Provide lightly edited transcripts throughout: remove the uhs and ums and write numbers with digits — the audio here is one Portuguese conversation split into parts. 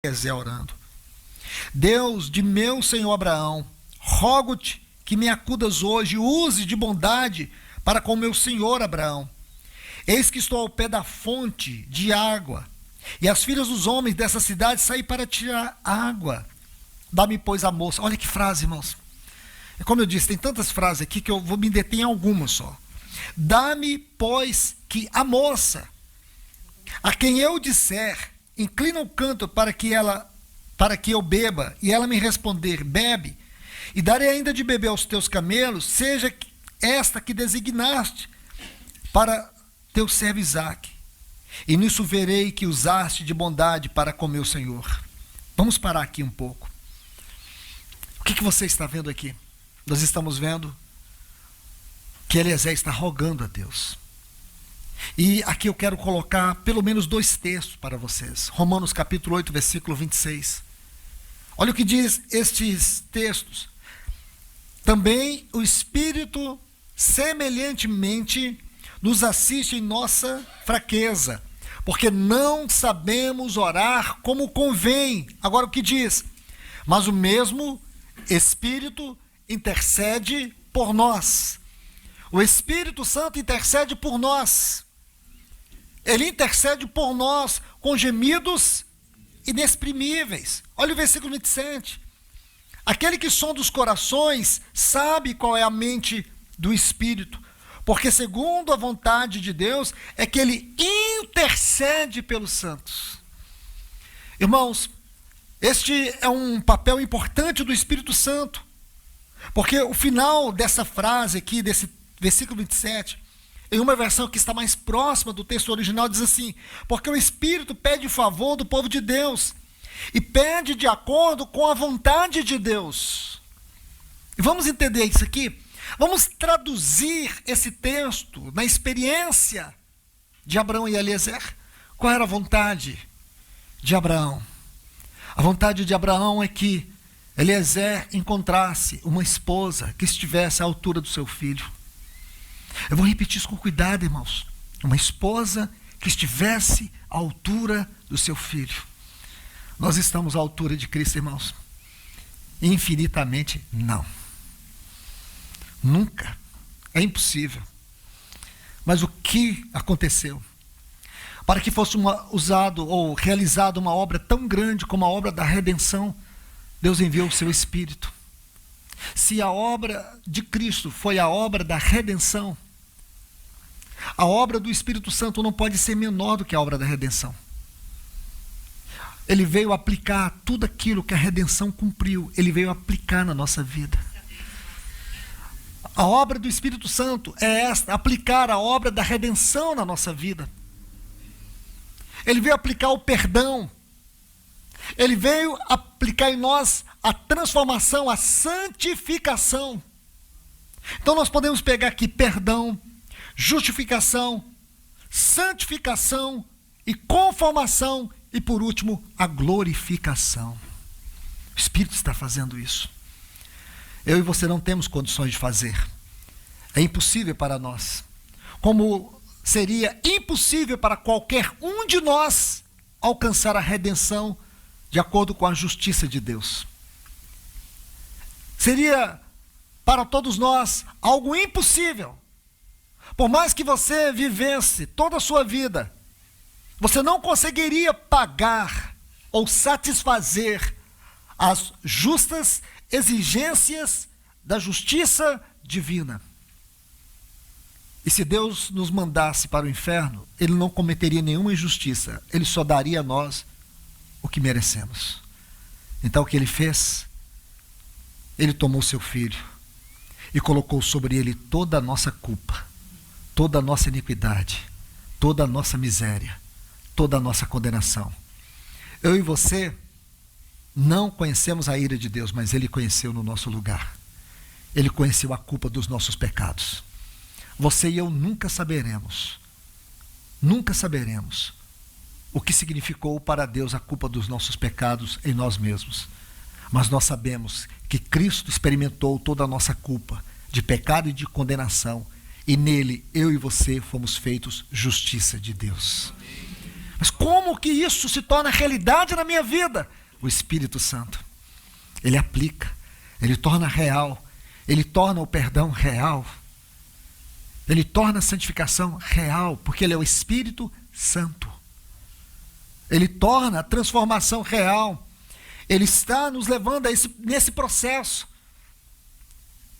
Eliezer orando. Deus de meu senhor Abraão, rogo-te que me acudas hoje, use de bondade para com meu senhor Abraão. Eis que estou ao pé da fonte de água, e as filhas dos homens dessa cidade saem para tirar água. Dá-me, pois, a moça. Olha que frase, irmãos. Como eu disse, tem tantas frases aqui que eu vou me deter em algumas só. Dá-me, pois, que a moça, a quem eu disser, inclina o canto para que eu beba, e ela me responder, bebe, e darei ainda de beber aos teus camelos, seja esta que designaste para teu servo Isaque. E nisso verei que usaste de bondade para com meu Senhor. Vamos parar aqui um pouco. O que você está vendo aqui? Nós estamos vendo que Eliezer está rogando a Deus. E aqui eu quero colocar pelo menos 2 textos para vocês. Romanos capítulo 8, versículo 26. Olha o que diz estes textos. Também o Espírito semelhantemente nos assiste em nossa fraqueza, porque não sabemos orar como convém. Agora o que diz? Mas o mesmo Espírito intercede por nós. O Espírito Santo intercede por nós. Ele intercede por nós com gemidos inexprimíveis. Olha o versículo 27. Aquele que sonda os corações sabe qual é a mente do Espírito, porque segundo a vontade de Deus é que ele intercede pelos santos. Irmãos, este é um papel importante do Espírito Santo, porque o final dessa frase aqui, desse versículo 27, em uma versão que está mais próxima do texto original, diz assim: porque o Espírito pede favor do povo de Deus, e pede de acordo com a vontade de Deus. E vamos entender isso aqui? Vamos traduzir esse texto na experiência de Abraão e Eliezer. Qual era a vontade de Abraão? A vontade de Abraão é que Eliezer encontrasse uma esposa que estivesse à altura do seu filho. Eu vou repetir isso com cuidado, irmãos. Uma esposa que estivesse à altura do seu filho. Nós estamos à altura de Cristo, irmãos? Infinitamente não. Nunca. É impossível. Mas o que aconteceu? Para que fosse usado ou realizada uma obra tão grande como a obra da redenção, Deus enviou o seu Espírito. Se a obra de Cristo foi a obra da redenção, a obra do Espírito Santo não pode ser menor do que a obra da redenção. Ele veio aplicar tudo aquilo que a redenção cumpriu, ele veio aplicar na nossa vida. A obra do Espírito Santo é esta, aplicar a obra da redenção na nossa vida. Ele veio aplicar o perdão. Ele veio aplicar em nós a transformação, a santificação. Então nós podemos pegar aqui perdão, justificação, santificação e conformação e, por último, a glorificação. O Espírito está fazendo isso. Eu e você não temos condições de fazer. É impossível para nós. Como seria impossível para qualquer um de nós alcançar a redenção de acordo com a justiça de Deus. Seria para todos nós algo impossível. Por mais que você vivesse toda a sua vida, você não conseguiria pagar ou satisfazer as justas exigências da justiça divina. E se Deus nos mandasse para o inferno, ele não cometeria nenhuma injustiça, ele só daria a nós o que merecemos. Então o que ele fez? Ele tomou seu filho e colocou sobre ele toda a nossa culpa, toda a nossa iniquidade, toda a nossa miséria, toda a nossa condenação. Eu e você não conhecemos a ira de Deus, mas ele conheceu no nosso lugar. Ele conheceu a culpa dos nossos pecados. Você e eu nunca saberemos o que significou para Deus a culpa dos nossos pecados em nós mesmos. Mas nós sabemos que Cristo experimentou toda a nossa culpa de pecado e de condenação, e nele eu e você fomos feitos justiça de Deus. Mas como que isso se torna realidade na minha vida? O Espírito Santo. Ele aplica, ele torna real, ele torna o perdão real, ele torna a santificação real, porque ele é o Espírito Santo. Ele torna a transformação real. Ele está nos levando nesse processo.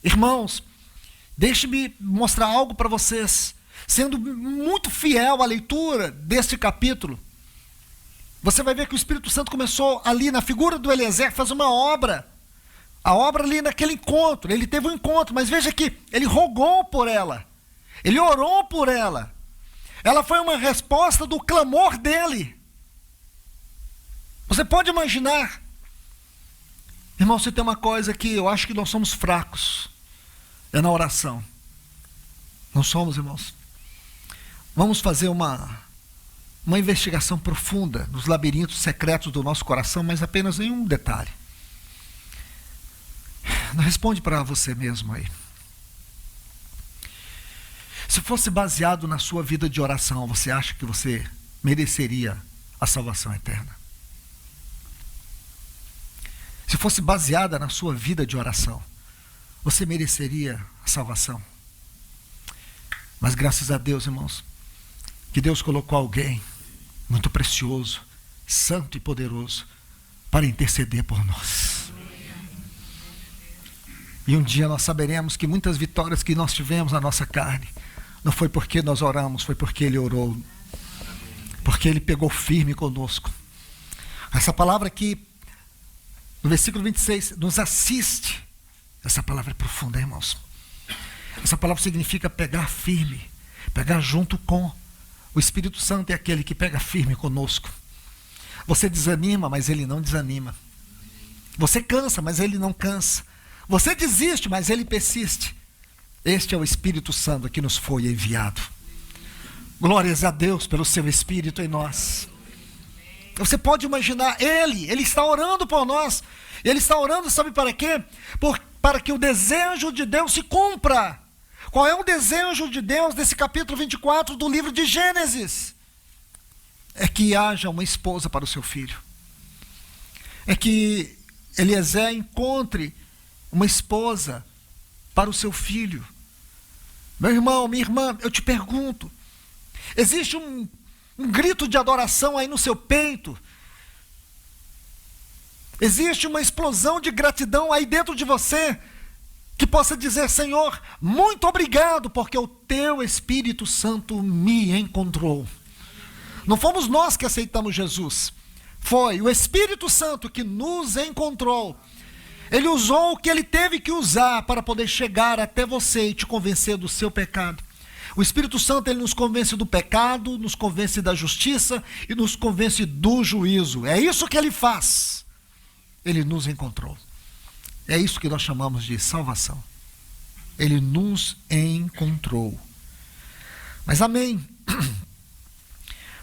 Irmãos, deixe-me mostrar algo para vocês. Sendo muito fiel à leitura deste capítulo, você vai ver que o Espírito Santo começou ali na figura do Eliezer, faz uma obra. A obra ali naquele encontro. Ele teve um encontro, mas veja que ele rogou por ela. Ele orou por ela. Ela foi uma resposta do clamor dele. Você pode imaginar. Irmão, se tem uma coisa que eu acho que nós somos fracos, é na oração. Não somos, irmãos? Vamos fazer uma investigação profunda nos labirintos secretos do nosso coração, mas apenas em um detalhe. Responde para você mesmo aí. Se fosse baseado na sua vida de oração, você acha que você mereceria a salvação eterna? Se fosse baseada na sua vida de oração, você mereceria a salvação? Mas graças a Deus, irmãos, que Deus colocou alguém muito precioso, santo e poderoso, para interceder por nós. E um dia nós saberemos que muitas vitórias que nós tivemos na nossa carne, não foi porque nós oramos, foi porque Ele orou. Porque Ele pegou firme conosco. Essa palavra aqui, no versículo 26, nos assiste. Essa palavra é profunda, irmãos. Essa palavra significa pegar firme, pegar junto com. O Espírito Santo é aquele que pega firme conosco. Você desanima, mas Ele não desanima. Você cansa, mas Ele não cansa. Você desiste, mas Ele persiste. Este é o Espírito Santo que nos foi enviado. Glórias a Deus pelo seu Espírito em nós. Você pode imaginar, Ele está orando por nós. Ele está orando, sabe para quê? Para que o desejo de Deus se cumpra. Qual é o desejo de Deus nesse capítulo 24 do livro de Gênesis? É que haja uma esposa para o seu filho. É que Eliezer encontre uma esposa para o seu filho. Meu irmão, minha irmã, eu te pergunto, existe um grito de adoração aí no seu peito? Existe uma explosão de gratidão aí dentro de você, que possa dizer: Senhor, muito obrigado, porque o Teu Espírito Santo me encontrou. Não fomos nós que aceitamos Jesus, foi o Espírito Santo que nos encontrou. Ele usou o que Ele teve que usar para poder chegar até você e te convencer do seu pecado. O Espírito Santo, Ele nos convence do pecado, nos convence da justiça e nos convence do juízo. É isso que Ele faz. Ele nos encontrou. É isso que nós chamamos de salvação. Ele nos encontrou. Mas amém.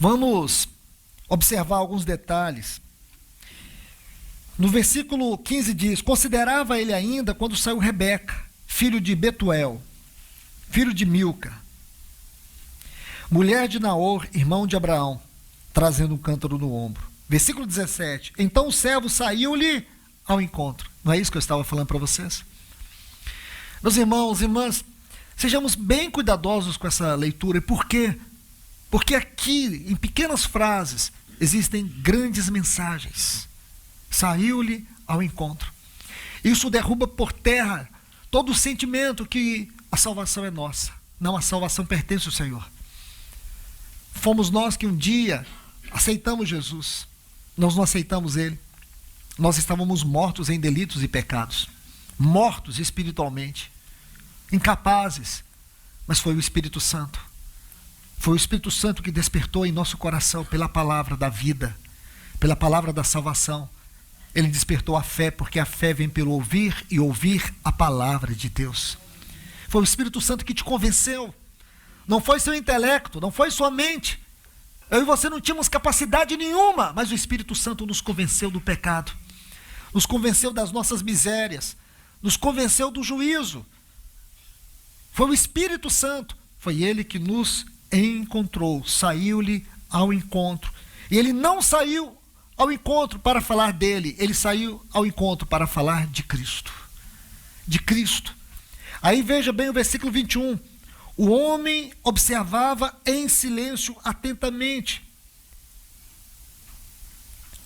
Vamos observar alguns detalhes. No versículo 15 diz: considerava ele ainda quando saiu Rebeca, filho de Betuel, filho de Milca, mulher de Naor, irmão de Abraão, trazendo um cântaro no ombro. Versículo 17: então o servo saiu-lhe ao encontro. Não é isso que eu estava falando para vocês? Meus irmãos e irmãs, sejamos bem cuidadosos com essa leitura. E por quê? Porque aqui, em pequenas frases, existem grandes mensagens. Saiu-lhe ao encontro. Isso derruba por terra todo o sentimento que a salvação é nossa. Não, a salvação pertence ao Senhor. Fomos nós que um dia aceitamos Jesus. Nós não aceitamos Ele. Nós estávamos mortos em delitos e pecados. Mortos espiritualmente. Incapazes. Mas foi o Espírito Santo. Foi o Espírito Santo que despertou em nosso coração pela palavra da vida. Pela palavra da salvação. Ele despertou a fé, porque a fé vem pelo ouvir e ouvir a palavra de Deus. Foi o Espírito Santo que te convenceu. Não foi seu intelecto, não foi sua mente. Eu e você não tínhamos capacidade nenhuma, mas o Espírito Santo nos convenceu do pecado. Nos convenceu das nossas misérias. Nos convenceu do juízo. Foi o Espírito Santo. Foi Ele que nos encontrou. Saiu-lhe ao encontro. E ele não saiu ao encontro para falar dele, ele saiu ao encontro para falar de Cristo. De Cristo. Aí veja bem o versículo 21. O homem observava em silêncio atentamente.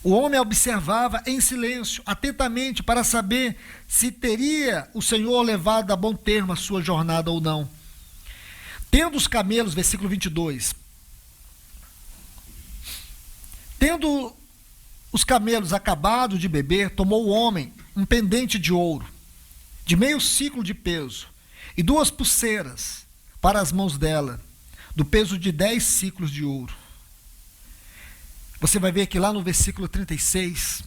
O homem observava em silêncio atentamente para saber se teria o Senhor levado a bom termo a sua jornada ou não. Tendo os camelos, versículo 22. Tendo os camelos acabado de beber, tomou o homem um pendente de ouro, de meio siclo de peso, e 2 pulseiras para as mãos dela, do peso de 10 siclos de ouro. Você vai ver que lá no versículo 36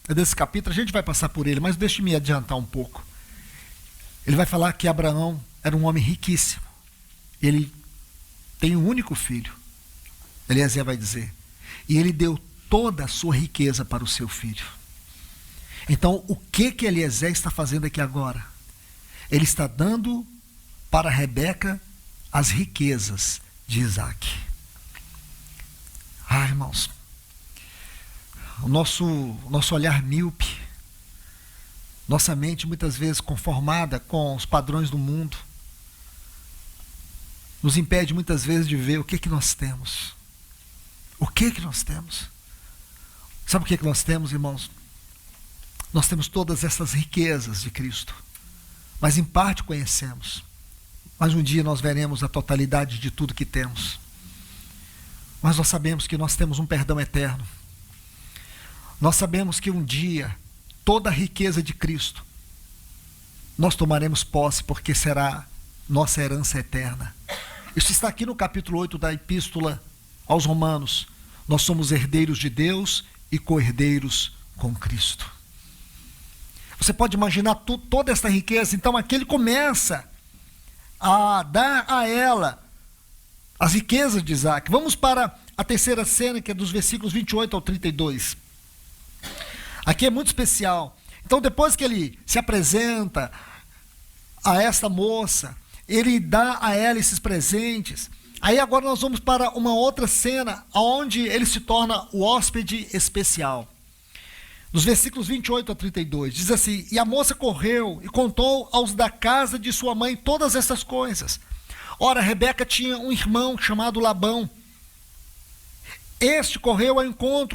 desse capítulo, a gente vai passar por ele, mas deixe-me adiantar um pouco. Ele vai falar que Abraão era um homem riquíssimo. Ele tem um único filho. Eliezer vai dizer. E ele deu toda a sua riqueza para o seu filho. Então, o que Eliezer está fazendo aqui agora? Ele está dando para Rebeca as riquezas de Isaac. Ah, irmãos, o nosso olhar míope, nossa mente muitas vezes conformada com os padrões do mundo, nos impede muitas vezes de ver o que nós temos. O que nós temos? Sabe o que nós temos, irmãos? Nós temos todas essas riquezas de Cristo, mas em parte conhecemos. Mas um dia nós veremos a totalidade de tudo que temos. Mas nós sabemos que nós temos um perdão eterno. Nós sabemos que um dia toda a riqueza de Cristo nós tomaremos posse, porque será nossa herança eterna. Isso está aqui no capítulo 8 da Epístola aos Romanos. Nós somos herdeiros de Deus e co-herdeiros com Cristo. Você pode imaginar toda essa riqueza. Então aqui ele começa a dar a ela as riquezas de Isaac. Vamos para a terceira cena, que é dos versículos 28 ao 32. Aqui é muito especial. Então, depois que ele se apresenta a esta moça, ele dá a ela esses presentes. Aí agora nós vamos para uma outra cena, onde ele se torna o hóspede especial. Nos versículos 28 a 32, diz assim: E a moça correu e contou aos da casa de sua mãe todas essas coisas. Ora, Rebeca tinha um irmão chamado Labão. Este correu ao encontro